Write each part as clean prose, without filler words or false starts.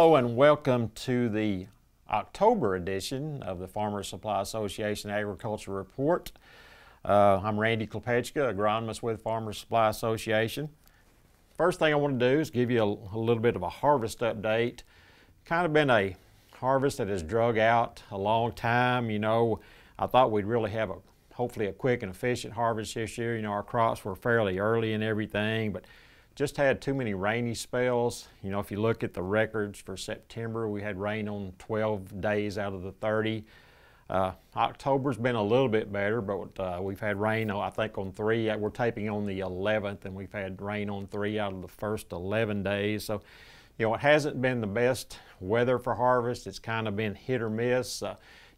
Hello and welcome to the October edition of the Farmers Supply Association Agriculture Report. I'm Randy Klepechka, agronomist with Farmers Supply Association. First thing I want to do is give you a little bit of a harvest update. Kind of been a harvest that has drug out a long time. You know, I thought we'd really have hopefully a quick and efficient harvest this year. You know, our crops were fairly early and everything, but just had too many rainy spells. You know, if you look at the records for September, we had rain on 12 days out of the 30. October's been a little bit better, but we've had rain, I think, on 3. We're taping on the 11th, and we've had rain on 3 out of the first 11 days. So, you know, it hasn't been the best weather for harvest. It's kind of been hit or miss.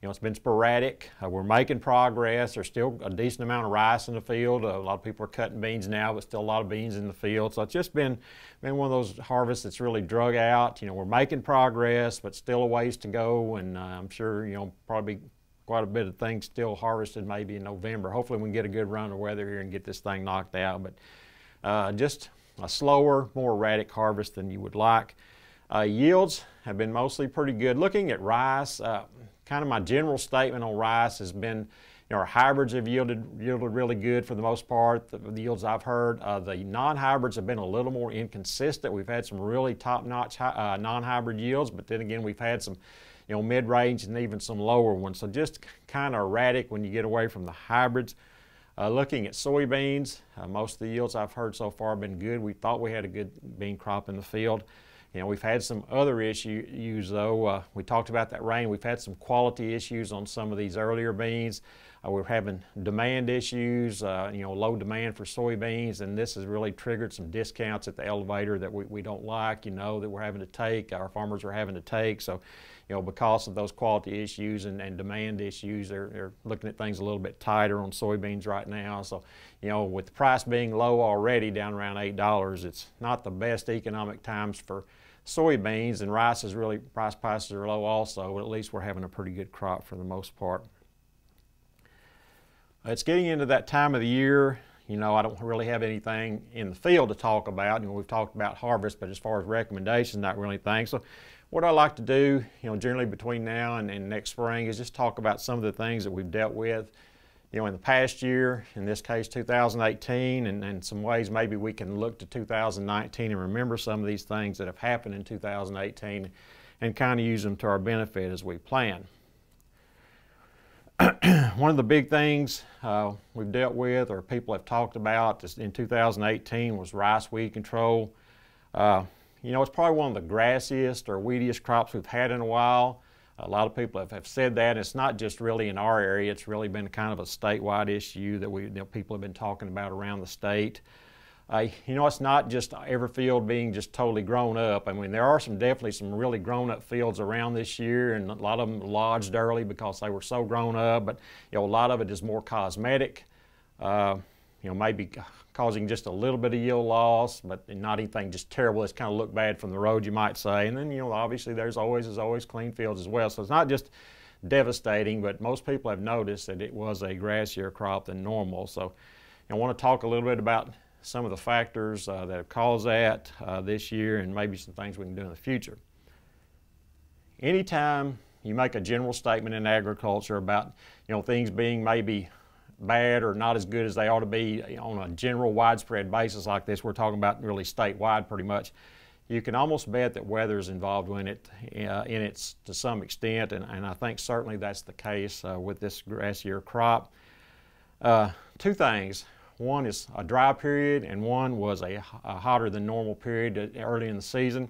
You know, it's been sporadic. We're making progress. There's still a decent amount of rice in the field. A lot of people are cutting beans now, but still a lot of beans in the field. So it's just been one of those harvests that's really drug out. You know, we're making progress, but still a ways to go. And I'm sure, you know, probably quite a bit of things still harvested maybe in November. Hopefully we can get a good run of weather here and get this thing knocked out. But just a slower, more erratic harvest than you would like. Yields have been mostly pretty good. Looking at rice, kind of my general statement on rice has been, you know, our hybrids have yielded really good for the most part, the yields I've heard. The non-hybrids have been a little more inconsistent. We've had some really top-notch non-hybrid yields, but then again, we've had some, you know, mid-range and even some lower ones. So just kind of erratic when you get away from the hybrids. Looking at soybeans, most of the yields I've heard so far have been good. We thought we had a good bean crop in the field. You know, we've had some other issues though. We talked about that rain. We've had some quality issues on some of these earlier beans. We're having demand issues, you know, low demand for soybeans, and this has really triggered some discounts at the elevator that we don't like, you know, that we're having to take, our farmers are having to take. So, you know, because of those quality issues and demand issues, they're looking at things a little bit tighter on soybeans right now. So, you know, with the price being low already, down around $8, it's not the best economic times for soybeans, and rice is really, prices are low also, but at least we're having a pretty good crop for the most part. It's getting into that time of the year. You know, I don't really have anything in the field to talk about. You know, we've talked about harvest, but as far as recommendations, not really anything. So what I like to do, you know, generally between now and next spring is just talk about some of the things that we've dealt with, you know, in the past year, in this case 2018, and some ways maybe we can look to 2019 and remember some of these things that have happened in 2018 and kind of use them to our benefit as we plan. One of the big things we've dealt with, or people have talked about in 2018, was rice weed control. You know, it's probably one of the grassiest or weediest crops we've had in a while. A lot of people have said that. It's not just really in our area. It's really been kind of a statewide issue that you know, people have been talking about around the state. You know, it's not just every field being just totally grown up. I mean, there are definitely some really grown up fields around this year, and a lot of them lodged early because they were so grown up, but you know, a lot of it is more cosmetic. You know, maybe causing just a little bit of yield loss, but not anything just terrible that's kind of look bad from the road, you might say. And then, you know, obviously there's always clean fields as well. So it's not just devastating, but most people have noticed that it was a grassier crop than normal. So I want to talk a little bit about some of the factors that have caused that this year, and maybe some things we can do in the future. Anytime you make a general statement in agriculture about, you know, things being maybe bad or not as good as they ought to be on a general widespread basis like this, we're talking about really statewide pretty much, you can almost bet that weather is involved in it to some extent, and I think certainly that's the case with this grassier crop. Two things. One is a dry period, and one was a hotter than normal period early in the season.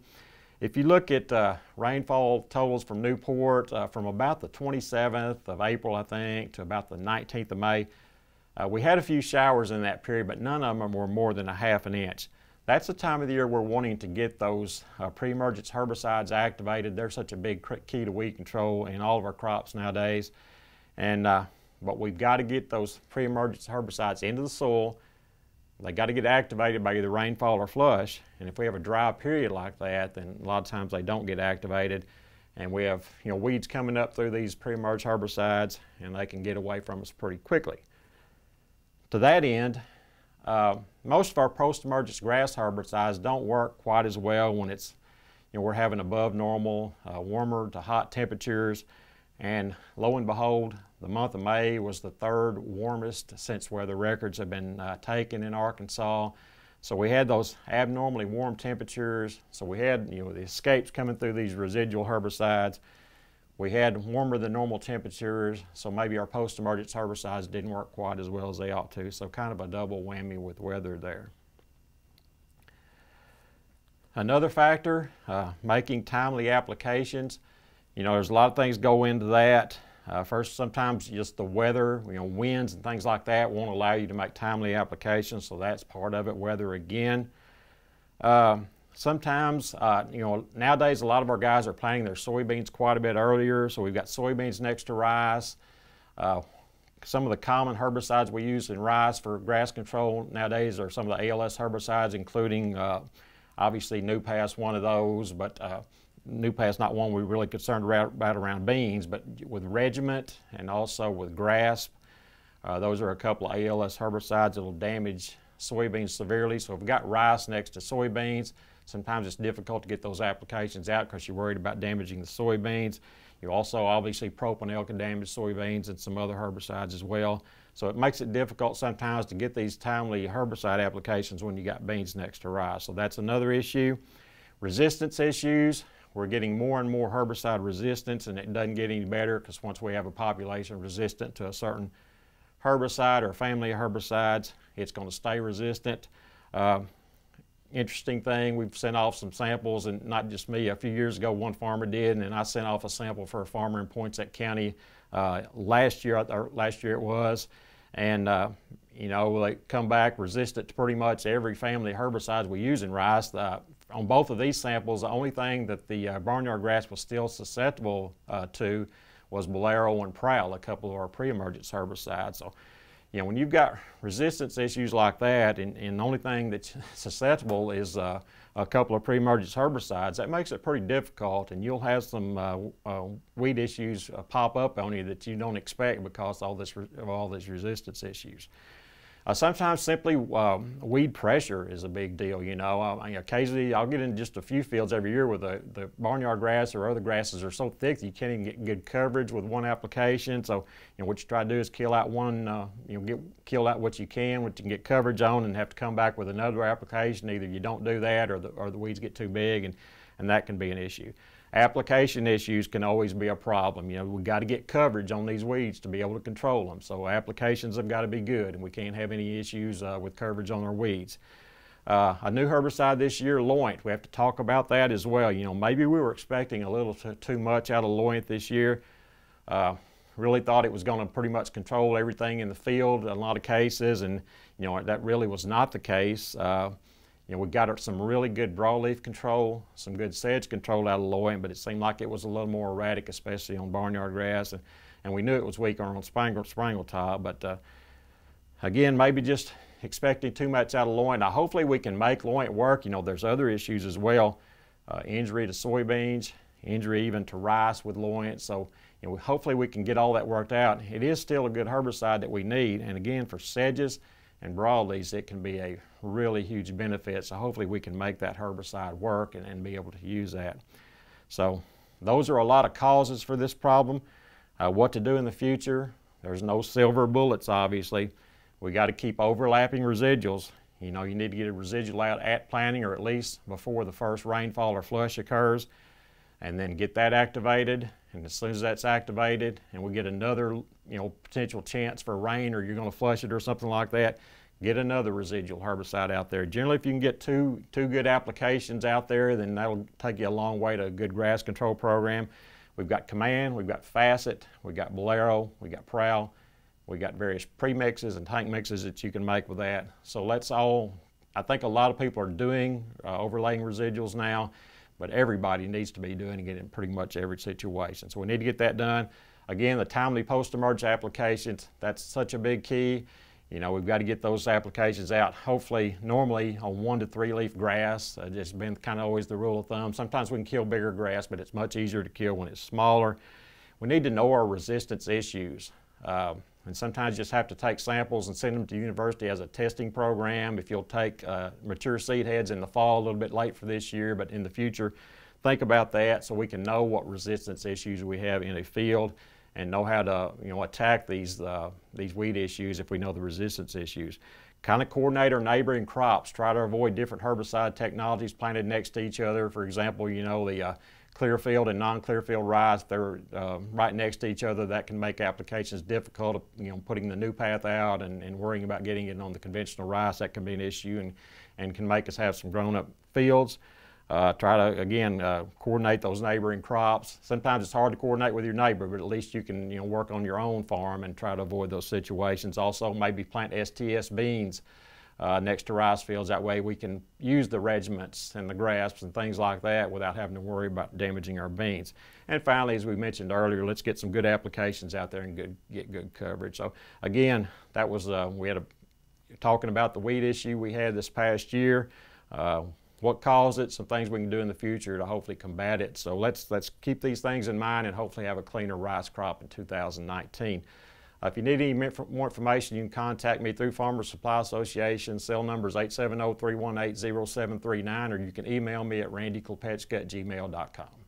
If you look at rainfall totals from Newport, from about the 27th of April, I think, to about the 19th of May, we had a few showers in that period, but none of them were more than ½ an inch. That's the time of the year we're wanting to get those pre-emergence herbicides activated. They're such a big key to weed control in all of our crops nowadays. And but we've got to get those pre-emergence herbicides into the soil. They got to get activated by either rainfall or flush. And if we have a dry period like that, then a lot of times they don't get activated. And we have, you know, weeds coming up through these pre-emerge herbicides, and they can get away from us pretty quickly. To that end, most of our post-emergence grass herbicides don't work quite as well when it's, we're having above normal, warmer to hot temperatures. And lo and behold, the month of May was the third warmest since where the records have been taken in Arkansas. So we had those abnormally warm temperatures. So we had, the escapes coming through these residual herbicides. We had warmer than normal temperatures, so maybe our post-emergence herbicides didn't work quite as well as they ought to. So kind of a double whammy with weather there. Another factor, making timely applications. There's a lot of things go into that. First, sometimes just the weather, winds and things like that won't allow you to make timely applications, so that's part of it, weather again. Sometimes, nowadays a lot of our guys are planting their soybeans quite a bit earlier, so we've got soybeans next to rice. Some of the common herbicides we use in rice for grass control nowadays are some of the ALS herbicides, including obviously Newport, one of those, but Newport's not one we're really concerned about around beans, but with regiment and also with grasp, those are a couple of ALS herbicides that will damage soybeans severely. So if we've got rice next to soybeans, sometimes it's difficult to get those applications out because you're worried about damaging the soybeans. You also, obviously, propanil can damage soybeans and some other herbicides as well. So it makes it difficult sometimes to get these timely herbicide applications when you got beans next to rice. So that's another issue. Resistance issues. We're getting more and more herbicide resistance, and it doesn't get any better because once we have a population resistant to a certain herbicide or family of herbicides, it's going to stay resistant. Interesting thing, we've sent off some samples, and not just me. A few years ago, one farmer did, and then I sent off a sample for a farmer in Poinsett County last year it was, and they come back resistant to pretty much every family of herbicides we use in rice. On both of these samples, the only thing that the barnyard grass was still susceptible to was bolero and prowl, a couple of our pre-emergence herbicides. So, when you've got resistance issues like that, and the only thing that's susceptible is a couple of pre-emergence herbicides, that makes it pretty difficult, and you'll have some weed issues pop up on you that you don't expect because of all these resistance issues. Sometimes simply weed pressure is a big deal. Occasionally I'll get in just a few fields every year where the barnyard grass or other grasses are so thick that you can't even get good coverage with one application. So what you try to do is kill out one, kill out what you can get coverage on, and have to come back with another application. Either you don't do that, or the weeds get too big, and that can be an issue. Application issues can always be a problem. We've got to get coverage on these weeds to be able to control them. So applications have got to be good, and we can't have any issues with coverage on our weeds. A new herbicide this year, loint. We have to talk about that as well. Maybe we were expecting a little too much out of loint this year. Really thought it was going to pretty much control everything in the field in a lot of cases, and that really was not the case. We got some really good broadleaf control, some good sedge control out of loint, but it seemed like it was a little more erratic, especially on barnyard grass, and we knew it was weaker on springle top. But again, maybe just expecting too much out of loint. Now, hopefully we can make loint work. There's other issues as well, injury to soybeans, injury even to rice with loint. So hopefully we can get all that worked out. It is still a good herbicide that we need, and again, for sedges and broadleaves, it can be a really huge benefit. So hopefully we can make that herbicide work and be able to use that. So those are a lot of causes for this problem. What to do in the future? There's no silver bullets, obviously. We got to keep overlapping residuals. You need to get a residual out at planting, or at least before the first rainfall or flush occurs, and then get that activated. And as soon as that's activated and we get another potential chance for rain, or you're going to flush it or something like that, get another residual herbicide out there. Generally, if you can get two good applications out there, then that'll take you a long way to a good grass control program. We've got Command, we've got Facet, we've got Bolero, we've got Prowl, we've got various premixes and tank mixes that you can make with that. So let's all, I think a lot of people are doing overlaying residuals now, but everybody needs to be doing it in pretty much every situation. So we need to get that done. Again, the timely post-emerge applications, that's such a big key. We've got to get those applications out, hopefully, normally on 1 to 3 leaf grass. It's been kind of always the rule of thumb. Sometimes we can kill bigger grass, but it's much easier to kill when it's smaller. We need to know our resistance issues. And sometimes you just have to take samples and send them to university as a testing program. If you'll take mature seed heads in the fall, a little bit late for this year, but in the future, think about that so we can know what resistance issues we have in a field and know how to attack these weed issues if we know the resistance issues. Kind of coordinate our neighboring crops. Try to avoid different herbicide technologies planted next to each other. For example, the clear field and non-clear field rice, they're right next to each other. That can make applications difficult. Putting the new path out and worrying about getting it on the conventional rice, that can be an issue and can make us have some grown-up fields. Try to, again, coordinate those neighboring crops. Sometimes it's hard to coordinate with your neighbor, but at least you can work on your own farm and try to avoid those situations. Also, maybe plant STS beans next to rice fields. That way we can use the regiments and the grasps and things like that without having to worry about damaging our beans. And finally, as we mentioned earlier, let's get some good applications out there and get good coverage. So again, that was talking about the weed issue we had this past year. What caused it, some things we can do in the future to hopefully combat it. So let's keep these things in mind and hopefully have a cleaner rice crop in 2019. If you need any more information, you can contact me through Farmers Supply Association. Cell number is 870-318-0739, or you can email me at randyklopechka@gmail.com.